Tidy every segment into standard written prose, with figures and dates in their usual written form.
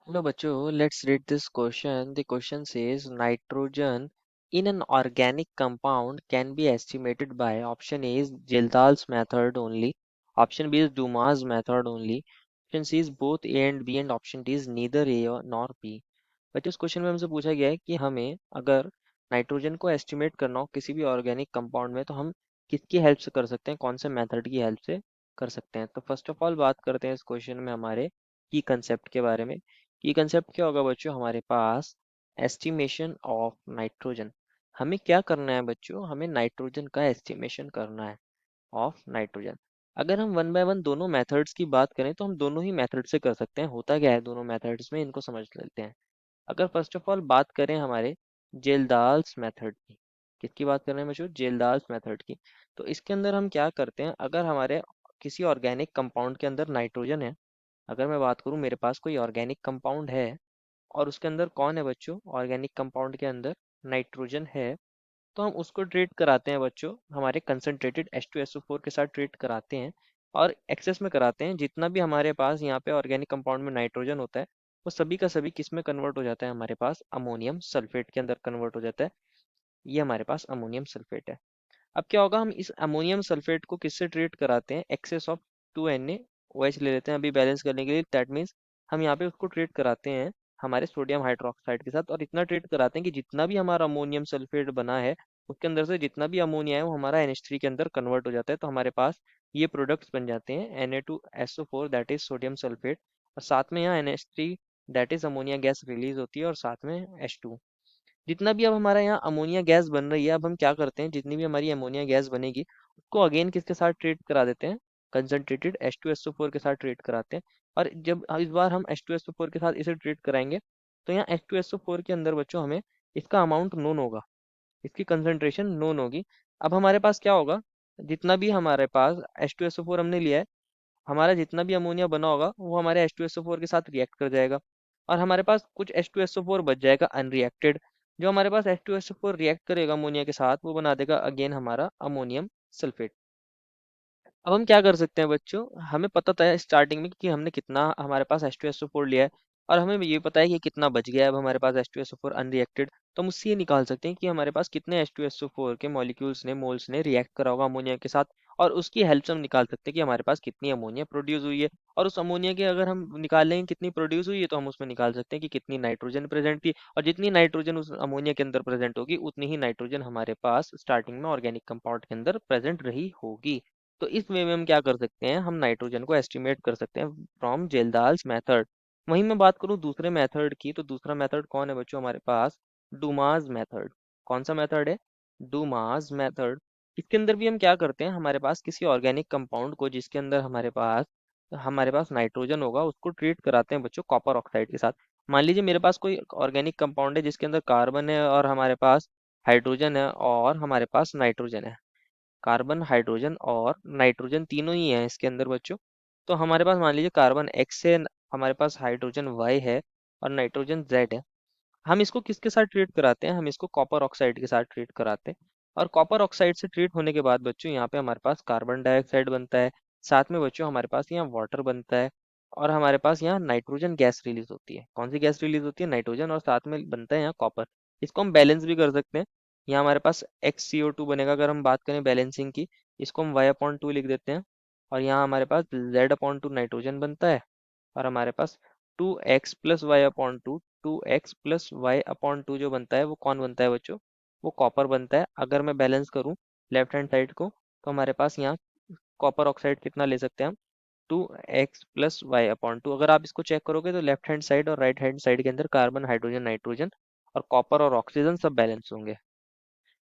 Hello, bachcho. Let's read this question. The question says nitrogen in an organic compound can be estimated by option A is Gildar's method only, option B is Dumas method only, option C is both A and B, and option D is neither A nor B. बच्चों इस question में हमसे पूछा गया है कि हमें अगर नाइट्रोजन को एस्टिमेट करना हो किसी भी ऑर्गेनिक कंपाउंड में तो हम किसकी हेल्प से कर सकते हैं, कौन से मेथड की हेल्प से कर सकते हैं। तो फर्स्ट ऑफ ऑल बात करते हैं इस क्वेश्चन में हमारे की कंसेप्ट के बारे में। की कंसेप्ट क्या होगा बच्चों, हमारे पास एस्टिमेशन ऑफ नाइट्रोजन। हमें क्या करना है बच्चों, हमें नाइट्रोजन का एस्टिमेशन करना है ऑफ नाइट्रोजन। अगर हम वन बाय वन दोनों मेथड्स की बात करें तो हम दोनों ही मेथड से कर सकते हैं। होता क्या है दोनों मेथड्स में, इनको समझ लेते हैं। अगर फर्स्ट ऑफ ऑल बात करें हमारे जेल्दाल्स मेथड की, किसकी बात कर रहे हैं बच्चों, जेल्दाल्स मेथड की। तो इसके अंदर हम क्या करते हैं, अगर हमारे किसी ऑर्गेनिक कंपाउंड के अंदर नाइट्रोजन है, अगर मैं बात करूं मेरे पास कोई ऑर्गेनिक कंपाउंड है और उसके अंदर कौन है बच्चों, ऑर्गेनिक कंपाउंड के अंदर नाइट्रोजन है, तो हम उसको ट्रीट कराते हैं बच्चों हमारे कंसनट्रेटेड H2SO4 के साथ ट्रीट कराते हैं। और एक्सेस में कराते हैं, जितना भी हमारे पास यहाँ पे ऑर्गेनिक कंपाउंड में नाइट्रोजन होता है वो सभी का सभी किस में कन्वर्ट हो जाता है, हमारे पास अमोनियम सल्फेट के अंदर कन्वर्ट हो जाता है। ये हमारे पास अमोनियम सल्फेट है। अब क्या होगा, हम इस अमोनियम सल्फेट को किससे ट्रीट कराते हैं, एक्सेस ऑफ 2NaOH ले लेते हैं अभी बैलेंस करने के लिए। दैट मीन्स हम यहाँ पे उसको ट्रीट कराते हैं हमारे सोडियम हाइड्रोक्साइड के साथ, और इतना ट्रीट कराते हैं कि जितना भी हमारा अमोनियम सल्फेट बना है उसके अंदर से जितना भी अमोनिया है वो हमारा NH3 के अंदर कन्वर्ट हो जाता है। तो हमारे पास ये प्रोडक्ट्स बन जाते हैं Na2SO4 that is sodium sulphate, और साथ में यहाँ NH3 that is ammonia gas release होती है, और साथ में H2। जितना भी अब हमारा यहाँ अमोनिया गैस बन रही है, अब हम क्या करते हैं, जितनी भी हमारी अमोनिया गैस बनेगी उसको अगेन किसके साथ ट्रीट करा देते हैं, कंसनट्रेटेड H2SO4 के साथ ट्रीट कराते हैं। और जब इस बार हम H2SO4 के साथ इसे ट्रीट कराएंगे तो यहाँ H2SO4 के अंदर बच्चों हमें इसका अमाउंट नोन होगा, इसकी कंसंट्रेशन नोन होगी। अब हमारे पास क्या होगा, जितना भी हमारे पास H2SO4 हमने लिया है, हमारा जितना भी अमोनिया बना होगा वो हमारे H2SO4 के साथ रिएक्ट कर जाएगा, और हमारे पास कुछ H2SO4 बच जाएगा अनरिएक्टेड। जो हमारे पास H2SO4 रिएक्ट करेगा अमोनिया के साथ वो बना देगा अगेन हमारा अमोनियम सल्फेट। अब हम क्या कर सकते हैं बच्चों, हमें पता था स्टार्टिंग में कि हमने कितना हमारे पास H2SO4 लिया है, और हमें ये पता है कि कितना बच गया है अब हमारे पास H2SO4 अनरिएक्टेड। तो हम उससे ये निकाल सकते हैं कि हमारे पास कितने H2SO4 के मॉलिक्यूल्स ने, मोल्स ने रिएक्ट करा होगा अमोनिया के साथ, और उसकी हेल्प से हम निकाल सकते हैं कि हमारे पास कितनी अमोनिया प्रोड्यूस हुई है। और उस अमोनिया के अगर हम निकाल लेंगे कितनी प्रोड्यूस हुई है तो हम उसमें निकाल सकते हैं कि कितनी नाइट्रोजन प्रेजेंट थी, और जितनी नाइट्रोजन उस अमोनिया के अंदर प्रेजेंट होगी उतनी ही नाइट्रोजन हमारे पास स्टार्टिंग में ऑर्गेनिक कंपाउंड के अंदर प्रेजेंट रही होगी। तो इस वे में हम क्या कर सकते हैं, हम नाइट्रोजन को एस्टिमेट कर सकते हैं फ्रॉम जेल्दाल्स मेथड। वहीं मैं बात करूं दूसरे मेथड की, तो दूसरा मेथड कौन है बच्चों, हमारे पास डूमास मेथड। कौन सा मेथड है, डूमास मेथड। इसके अंदर भी हम क्या करते हैं, हमारे पास किसी ऑर्गेनिक कंपाउंड को जिसके अंदर हमारे पास नाइट्रोजन होगा उसको ट्रीट कराते हैं बच्चों कॉपर ऑक्साइड के साथ। मान लीजिए मेरे पास कोई ऑर्गेनिक कंपाउंड है जिसके अंदर कार्बन है और हमारे पास हाइड्रोजन है और हमारे पास नाइट्रोजन है। कार्बन, हाइड्रोजन और नाइट्रोजन तीनों ही हैं इसके अंदर बच्चों। तो हमारे पास मान लीजिए कार्बन X है, हमारे पास हाइड्रोजन Y है और नाइट्रोजन Z है। हम इसको किसके साथ ट्रीट कराते हैं, हम इसको कॉपर ऑक्साइड के साथ ट्रीट कराते हैं। और कॉपर ऑक्साइड से ट्रीट होने के बाद बच्चों यहाँ पे हमारे पास कार्बन डाइऑक्साइड बनता है, साथ में बच्चों हमारे पास यहाँ वाटर बनता है, और हमारे पास यहाँ नाइट्रोजन गैस रिलीज होती है। कौन सी गैस रिलीज होती है, नाइट्रोजन, और साथ में बनता है यहाँ कॉपर। इसको हम बैलेंस भी कर सकते हैं। यहाँ हमारे पास XCO2 बनेगा अगर हम बात करें बैलेंसिंग की, इसको हम Y/2 लिख देते हैं। और यहाँ हमारे पास Z/2 नाइट्रोजन बनता है, और हमारे पास 2x+y/2, 2x+y/2 जो बनता है वो कौन बनता है बच्चों, वो कॉपर बनता है। अगर मैं बैलेंस करूं लेफ्ट हैंड साइड को तो हमारे पास यहाँ कॉपर ऑक्साइड कितना ले सकते हैं हम, 2x+y/2। अगर आप इसको चेक करोगे तो लेफ्ट हैंड साइड और राइट हैंड साइड के अंदर कार्बन, हाइड्रोजन, नाइट्रोजन और कॉपर और ऑक्सीजन सब बैलेंस होंगे।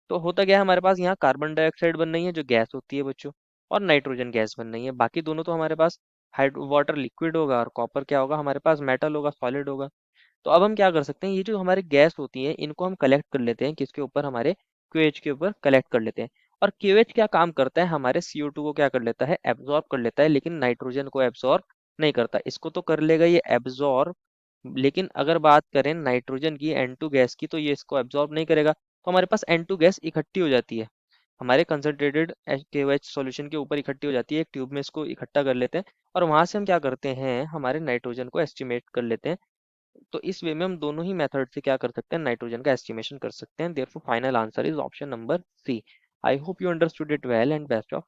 तो होता क्या है, हमारे पास यहाँ कार्बन डाइऑक्साइड बन रही है जो गैस होती है बच्चों, और नाइट्रोजन गैस बन रही है। बाकी दोनों तो हमारे पास हाइड्रो वाटर लिक्विड होगा, और कॉपर क्या होगा, हमारे पास मेटल होगा, सॉलिड होगा। तो अब हम क्या कर सकते हैं, ये जो हमारे गैस होती है इनको हम कलेक्ट कर लेते हैं किसके ऊपर, हमारे QH के ऊपर कलेक्ट कर लेते हैं। और QH क्या काम करता है, हमारे CO2 को क्या कर लेता है, एब्जॉर्ब कर लेता है, लेकिन नाइट्रोजन को एब्जॉर्ब नहीं करता। इसको तो कर लेगा ये एब्जॉर्ब, लेकिन अगर बात करें नाइट्रोजन की, N2 गैस की, तो ये इसको एब्जॉर्ब नहीं करेगा। तो हमारे पास N2 गैस इकट्ठी हो जाती है हमारे कंसंट्रेटेड KOH सॉल्यूशन के ऊपर, इकट्ठी हो जाती है एक ट्यूब में, इसको इकट्ठा कर लेते हैं। और वहां से हम क्या करते हैं, हमारे नाइट्रोजन को एस्टिमेट कर लेते हैं तो इस वे में हम दोनों ही मेथड से क्या कर सकते हैं, नाइट्रोजन का एस्टिमेशन कर सकते हैं। Therefore final answer is option number C. I hope you understood it well and best of